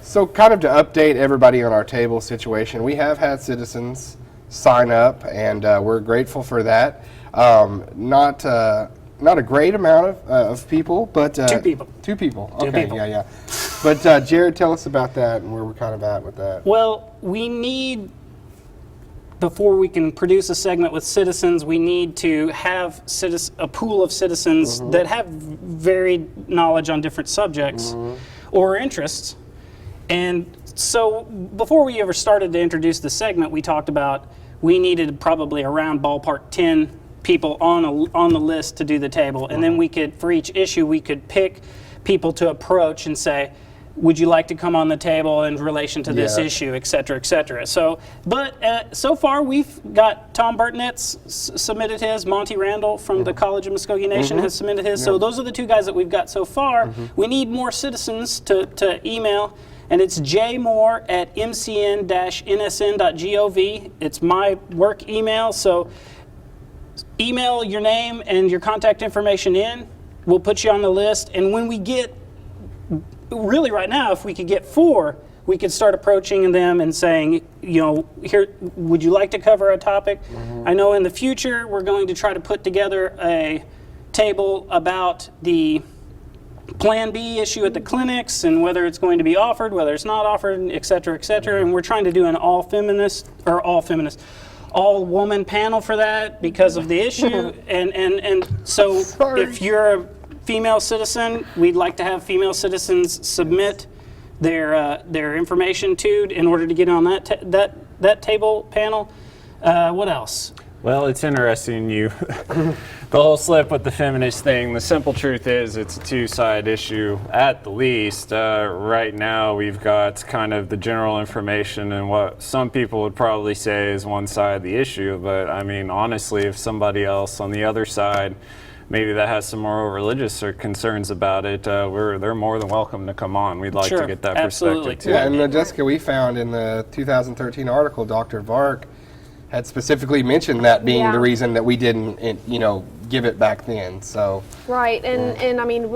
So kind of to update everybody on our table situation, we have had citizens sign up, and we're grateful for that. Not a great amount of people, but... Two people. Two people. Two Okay, people. yeah. But Jared, tell us about that and where we're kind of at with that. Well, we need, before we can produce a segment with citizens, we need to have a pool of citizens that have varied knowledge on different subjects or interests. And so before we ever started to introduce the segment, we talked about we needed probably around ballpark 10 people on the list to do the table. And then we could, for each issue, we could pick people to approach and say, would you like to come on the table in relation to this issue, et cetera, et cetera. So, but so far we've got Tom Burtonet's submitted his, Monty Randall from the College of Muskogee Nation has submitted his. So those are the two guys that we've got so far. We need more citizens to email, and it's jmoore@mcn-nsn.gov. It's my work email, so email your name and your contact information in. We'll put you on the list, and when we get, really right now, if we could get 4, we could start approaching them and saying, you know, here, would you like to cover a topic? I know in the future we're going to try to put together a table about the Plan B issue at the clinics and whether it's going to be offered, whether it's not offered, et cetera, and we're trying to do an all-woman panel for that because of the issue. and so if you're a female citizen, we'd like to have female citizens submit their information to in order to get on that table panel. What else? Well, it's interesting the whole slip with the feminist thing. The simple truth is it's a two-side issue at the least. Right now we've got kind of the general information and what some people would probably say is one side of the issue, but I mean honestly, if somebody else on the other side maybe that has some more religious concerns about it, they're more than welcome to come on. We'd like to get that perspective too. Yeah, and Jessica, we found in the 2013 article, Dr. Vark had specifically mentioned that being the reason that we didn't, give it back then. So right, and I mean,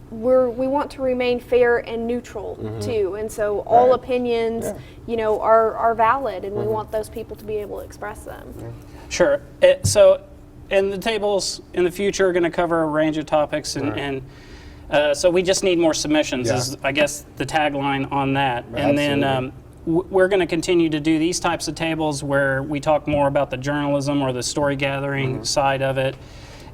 we want to remain fair and neutral too, and so all opinions, are valid, and we want those people to be able to express them. Sure. And the tables in the future are going to cover a range of topics, and so we just need more submissions, is I guess the tagline on that. And then we're going to continue to do these types of tables where we talk more about the journalism or the story gathering side of it,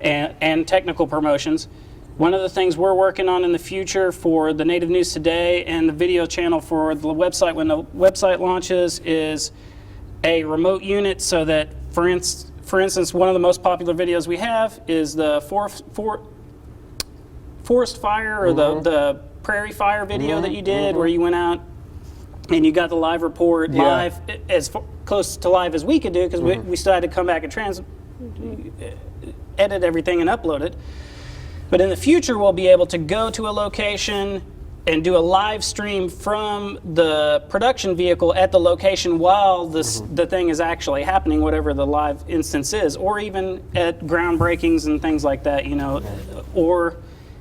and technical promotions. One of the things we're working on in the future for the Native News Today and the video channel for the website when the website launches is a remote unit so that, for instance, one of the most popular videos we have is the forest fire or the prairie fire video that you did where you went out and you got the live report live, as close to live as we could do because we still had to come back and edit everything and upload it. But in the future, we'll be able to go to a location and do a live stream from the production vehicle at the location while the thing is actually happening, whatever the live instance is, or even at groundbreakings and things like that, or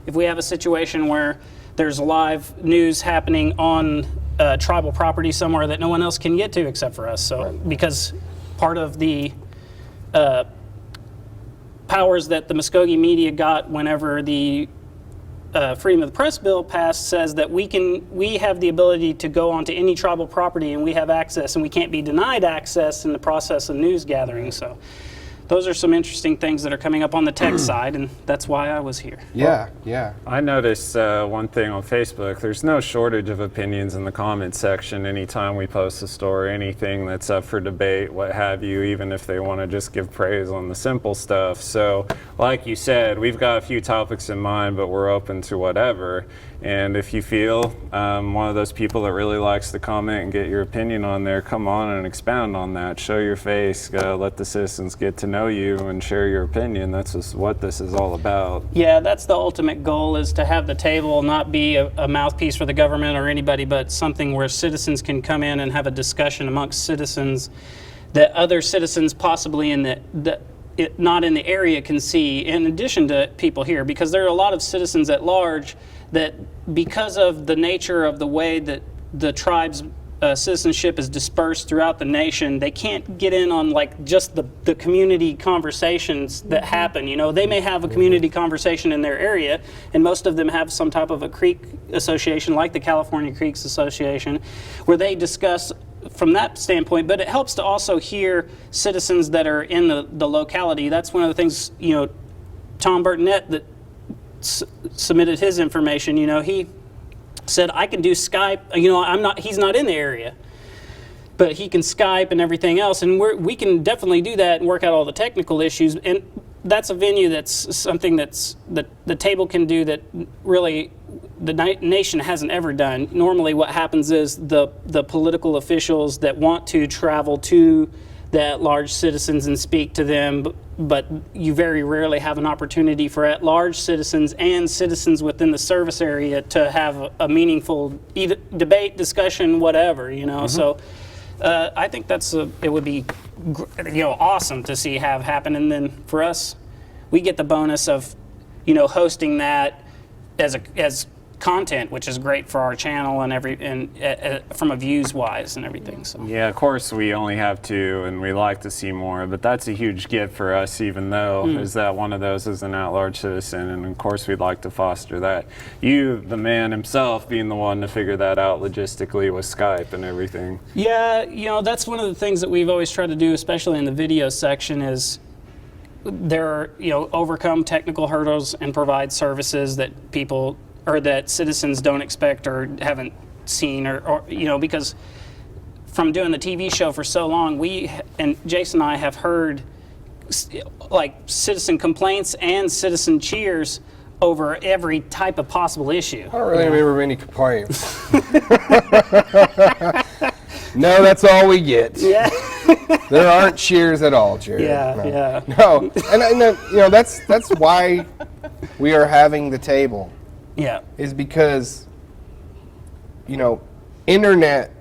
if we have a situation where there's live news happening on tribal property somewhere that no one else can get to except for us. So because part of the powers that the Muskogee media got whenever the Freedom of the Press bill passed says that we have the ability to go onto any tribal property and we have access and we can't be denied access in the process of news gathering. So those are some interesting things that are coming up on the tech side, and that's why I was here. Yeah. I noticed one thing on Facebook. There's no shortage of opinions in the comment section anytime we post a story, anything that's up for debate, what have you, even if they want to just give praise on the simple stuff. So, like you said, we've got a few topics in mind, but we're open to whatever. And if you feel one of those people that really likes to comment and get your opinion on there, come on and expound on that. Show your face. Let the citizens get to know you and share your opinion. That's just what this is all about. Yeah, that's the ultimate goal, is to have the table not be a mouthpiece for the government or anybody, but something where citizens can come in and have a discussion amongst citizens that other citizens possibly not in the area can see, in addition to people here, because there are a lot of citizens at large that, because of the nature of the way that the tribe's citizenship is dispersed throughout the nation, they can't get in on like just the community conversations that happen. You know, they may have a community conversation in their area, and most of them have some type of a creek association like the California Creeks Association, where they discuss from that standpoint. But it helps to also hear citizens that are in the locality. That's one of the things, you know, Tom Burtonette that submitted his information, you know, he said, I can do Skype, you know, he's not in the area, but he can Skype and everything else, and we can definitely do that and work out all the technical issues. And that's a venue that's something that's the table can do that really the nation hasn't ever done. Normally what happens is the political officials that want to travel to the at-large citizens and speak to them, but you very rarely have an opportunity for at-large citizens and citizens within the service area to have a meaningful debate, discussion, whatever, you know. So I think it would be, you know, awesome to see have happen. And then for us, we get the bonus of, you know, hosting that as content, which is great for our channel and from a views wise and everything. So Yeah, of course we only have 2 and we like to see more, but that's a huge gift for us, even though is that one of those is an at-large citizen, and of course we'd like to foster that. You, the man himself, being the one to figure that out logistically with Skype and everything. yeah, you know, that's one of the things that we've always tried to do, especially in the video section, is overcome technical hurdles and provide services that people or that citizens don't expect or haven't seen, or you know, because from doing the TV show for so long, and Jason and I have heard like citizen complaints and citizen cheers over every type of possible issue. I don't really remember any complaints. No, that's all we get. Yeah. There aren't cheers at all, Jared. Yeah, no. yeah. No, and you know that's why we are having the table. Yeah. Is because, you know, internet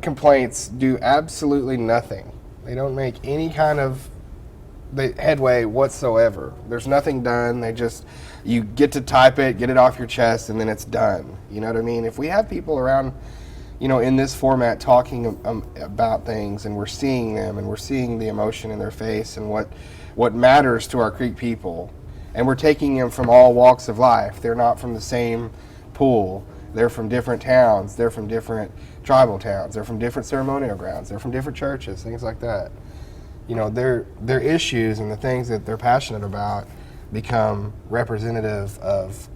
complaints do absolutely nothing. They don't make any kind of headway whatsoever. There's nothing done. You get to type it, get it off your chest, and then it's done. You know what I mean? If we have people around, you know, in this format talking about things, and we're seeing them, and we're seeing the emotion in their face, and what matters to our Creek people, and we're taking them from all walks of life. They're not from the same pool. They're from different towns. They're from different tribal towns. They're from different ceremonial grounds. They're from different churches, things like that. You know, their issues and the things that they're passionate about become representative of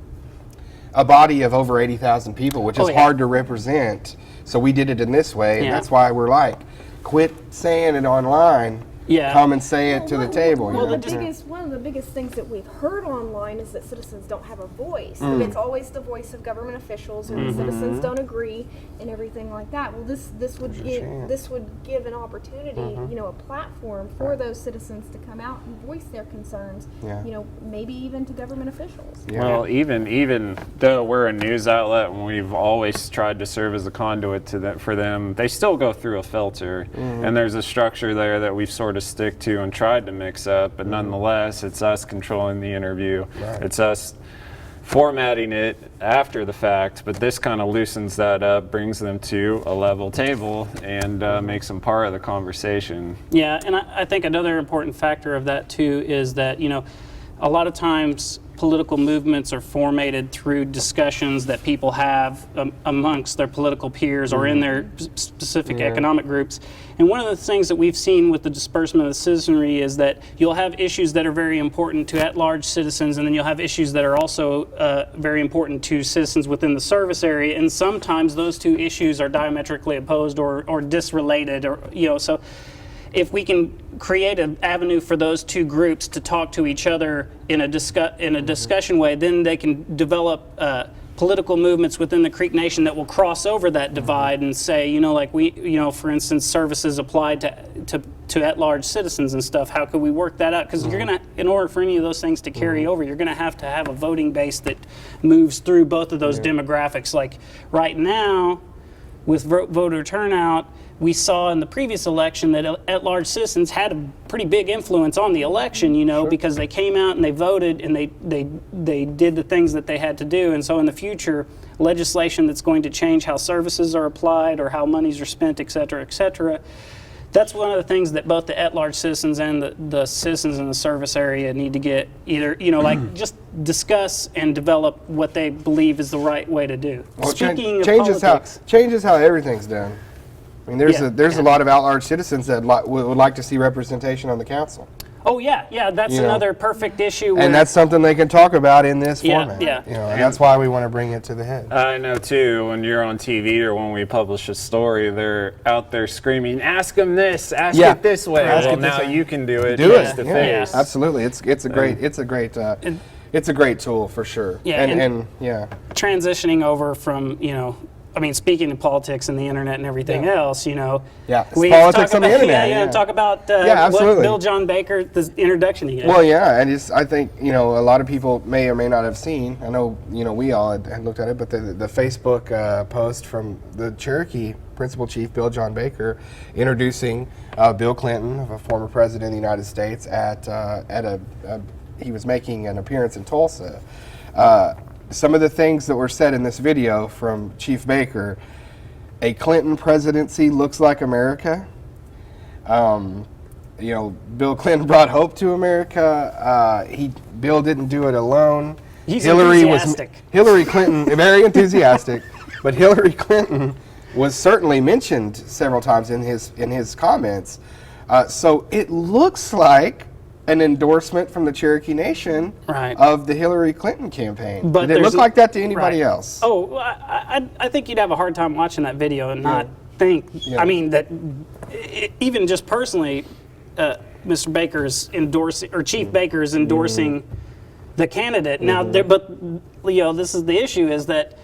a body of over 80,000 people, which is hard to represent. So we did it in this way, and that's why we're like, quit saying it online. Yeah. Come and say it to the table. Well, you know? one of the biggest things that we've heard online is that citizens don't have a voice. And it's always the voice of government officials, or the citizens don't agree, and everything like that. Well, this would give an opportunity, you know, a platform for those citizens to come out and voice their concerns. Yeah. You know, maybe even to government officials. Yeah. Well, even though we're a news outlet and we've always tried to serve as a conduit for them, they still go through a filter, and there's a structure there that we've sort of stick to and tried to mix up, but nonetheless, it's us controlling the interview. Right. It's us formatting it after the fact, but this kind of loosens that up, brings them to a level table, and makes them part of the conversation. Yeah, and I think another important factor of that too is that, you know, a lot of times political movements are formatted through discussions that people have amongst their political peers or in their specific economic groups. And one of the things that we've seen with the disbursement of the citizenry is that you'll have issues that are very important to at-large citizens, and then you'll have issues that are also very important to citizens within the service area. And sometimes those two issues are diametrically opposed or disrelated, or, you know, so if we can create an avenue for those two groups to talk to each other in a discussion way, then they can develop political movements within the Creek Nation that will cross over that divide and say, you know, like for instance, services applied to at-large citizens and stuff. How could we work that out? Because you're gonna, in order for any of those things to carry over, you're gonna have to have a voting base that moves through both of those demographics. Like right now, with voter turnout, we saw in the previous election that at-large citizens had a pretty big influence on the election, because they came out and they voted and they did the things that they had to do. And so in the future, legislation that's going to change how services are applied or how monies are spent, et cetera, that's one of the things that both the at-large citizens and the citizens in the service area need to get either, like just discuss and develop what they believe is the right way to do. Well, Speaking of changes politics, changes how everything's done. I mean, there's Yeah. a lot of at-large citizens that would like to see representation on the council, oh yeah, that's You know. another perfect issue. Where, and that's something they can talk about in this format. yeah. And that's why we want to bring it to the head. I know too, when you're on TV or when we publish a story, they're out there screaming, ask them this, ask Yeah. it this way. Ask Well, it this now way. you can do it Do face it, to yeah, face. absolutely. It's a great tool for sure. Yeah, and and- yeah, transitioning over from, speaking of politics and the internet and everything Yeah. else, Yeah, it's we politics talk on the about- internet, Yeah, yeah. talk about Yeah, absolutely. what Bill John Baker, the introduction he gave. well, yeah, and I think a lot of people may or may not have seen. I know we all had looked at it, but the Facebook post from the Cherokee Principal Chief Bill John Baker introducing Bill Clinton, a former president of the United States, at he was making an appearance in Tulsa. Some of the things that were said in this video from Chief Baker: a Clinton presidency looks like America. Bill Clinton brought hope to America. Bill didn't do it alone. He's Hillary enthusiastic. Clinton, very enthusiastic, but Hillary Clinton was certainly mentioned several times in his comments. So it looks like an endorsement from the Cherokee Nation Right. of the Hillary Clinton campaign. But Did it there's look a- like that to anybody Right. else? Oh, I think you'd have a hard time watching that video and not think. Yeah. I mean, that even just personally, Mr. Baker is endorsing, or Chief Baker is endorsing the candidate. Now, but this is the issue: is that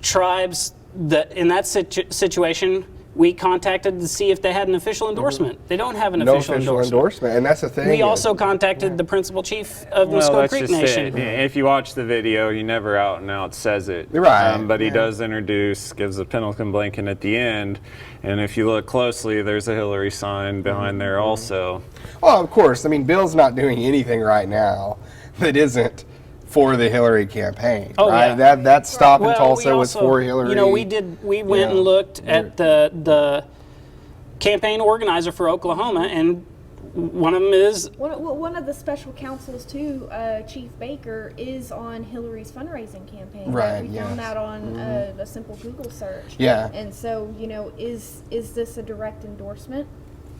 tribes that in that situation. We contacted to see if they had an official endorsement. They don't have an No official official endorsement, and that's the thing. We also contacted the principal chief of Well, Musco that's Creek just Nation. it. If you watch the video, he never out and out says it. Right, But he yeah. does introduce, gives a Pendleton blanket at the end. And if you look closely, there's a Hillary sign behind there also. Well, of course. I mean, Bill's not doing anything right now that isn't for the Hillary campaign. Oh, right? yeah. That stop in Well, Tulsa we was also- for Hillary. We went and looked at the campaign organizer for Oklahoma, and one of them is One of the special counsels too, Chief Baker, is on Hillary's fundraising campaign. Right, We yes. found that on a simple Google search. Yeah. And so, is this a direct endorsement?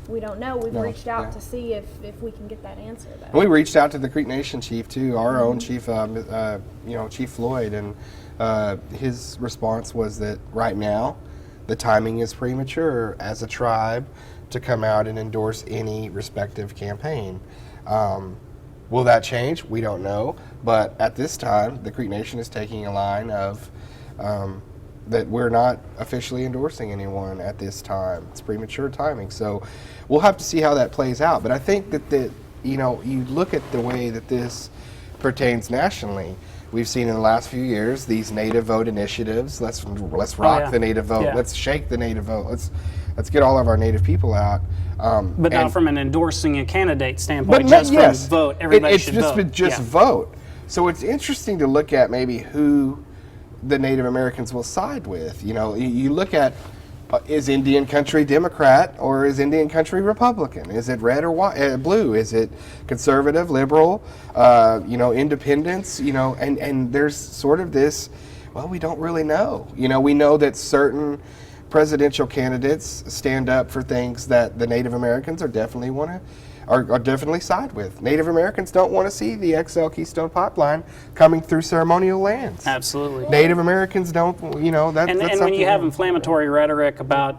We don't know. We've No, reached out yeah. to see if we can get that answer though. We reached out to the Creek Nation chief too, our own chief, Chief Floyd, and his response was that right now, the timing is premature as a tribe to come out and endorse any respective campaign. Will that change? We don't know. But at this time, the Creek Nation is taking a line of that we're not officially endorsing anyone at this time. It's premature timing. So we'll have to see how that plays out. But I think that you look at the way that this pertains nationally. We've seen in the last few years these native vote initiatives. Let's rock yeah. the native vote. Yeah. Let's shake the native vote. Let's get all of our native people out. but not and- from an endorsing a candidate standpoint, but just yes, from vote. Everybody it's should just vote. just Yeah. vote. So it's interesting to look at maybe who the Native Americans will side with. You look at is Indian country Democrat or is Indian country Republican? Is it red or white, blue? Is it conservative, liberal? Independents? And there's sort of this. Well, we don't really know. We know that certain presidential candidates stand up for things that the Native Americans are definitely definitely side with. Native Americans don't want to see the XL Keystone Pipeline coming through ceremonial lands. Absolutely. Native Americans don't, that's And when something you have inflammatory rhetoric about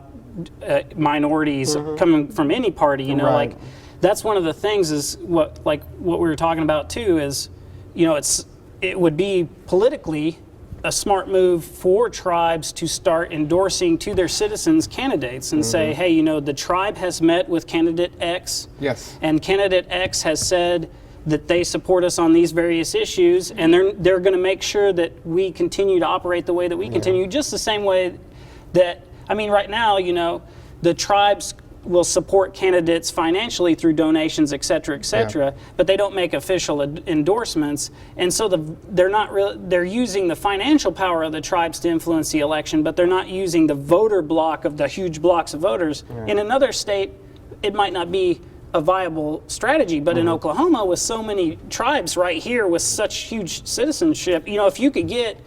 minorities coming from any party, Mm-hmm. Right. like that's one of the things is what we were talking about too is, it would be politically a smart move for tribes to start endorsing to their citizens candidates and say, hey, the tribe has met with candidate X. Yes. And candidate X has said that they support us on these various issues, and they're going to make sure that we continue to operate the way that we continue, just the same way that, right now, the tribes will support candidates financially through donations, et cetera, but they don't make official endorsements, and so they're using the financial power of the tribes to influence the election, but they're not using the voter block of the huge blocks of voters. In another state, it might not be a viable strategy, but in Oklahoma, with so many tribes right here with such huge citizenship, you know, if you could get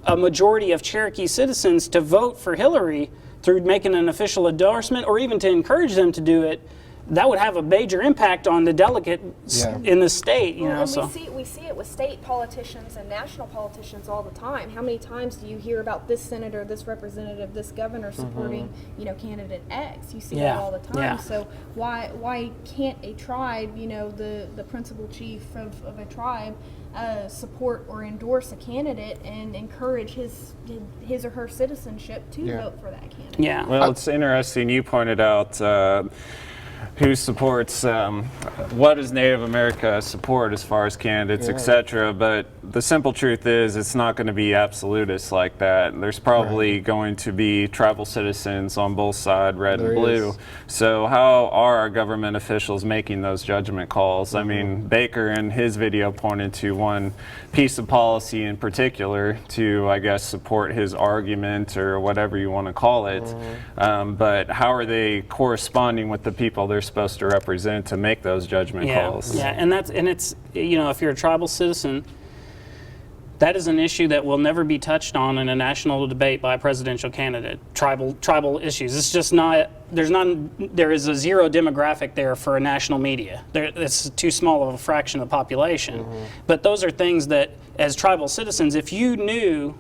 a majority of Cherokee citizens to vote for Hillary through making an official endorsement, or even to encourage them to do it, that would have a major impact on the delegates in the state. You know, and so we see it with state politicians and national politicians all the time. How many times do you hear about this senator, this representative, this governor supporting, you know, candidate X? You see that all the time. Yeah. So why can't a tribe, you know, the principal chief of a tribe, support or endorse a candidate and encourage his or her citizenship to vote for that candidate? yeah. Well, it's interesting. You pointed out who supports what does Native America support as far as candidates, etc. But the simple truth is, it's not going to be absolutist like that. There's probably going to be tribal citizens on both sides, red and blue. So how are our government officials making those judgment calls? I mean, Baker in his video pointed to one piece of policy in particular to, I guess, support his argument or whatever you want to call it. But how are they corresponding with the people they're supposed to represent to make those judgment calls? Yeah, and it's, you know, if you're a tribal citizen, that is an issue that will never be touched on in a national debate by a presidential candidate. Tribal issues. It's just not. There is a zero demographic there for a national media. It's too small of a fraction of the population. But those are things that, as tribal citizens, if you knew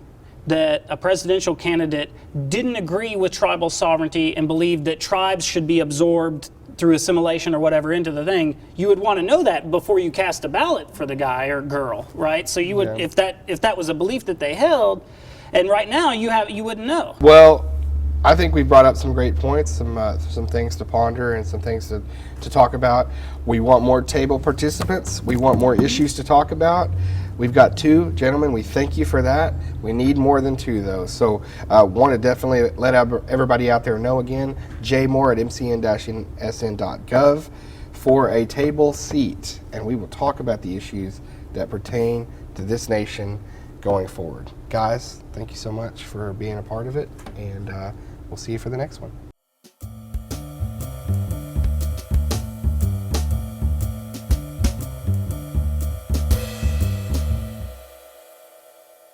that a presidential candidate didn't agree with tribal sovereignty and believed that tribes should be absorbed through assimilation or whatever into the thing, you would want to know that before you cast a ballot for the guy or girl, right? So you would, if that was a belief that they held, and right now you wouldn't know. Well, I think we brought up some great points, some things to ponder and some things to talk about. We want more table participants. We want more issues to talk about. We've got 2 gentlemen. We thank you for that. We need more than 2, though. So want to definitely let everybody out there know again, jmoore@mcn-sn.gov for a table seat. And we will talk about the issues that pertain to this nation going forward. Guys, thank you so much for being a part of it. And we'll see you for the next one.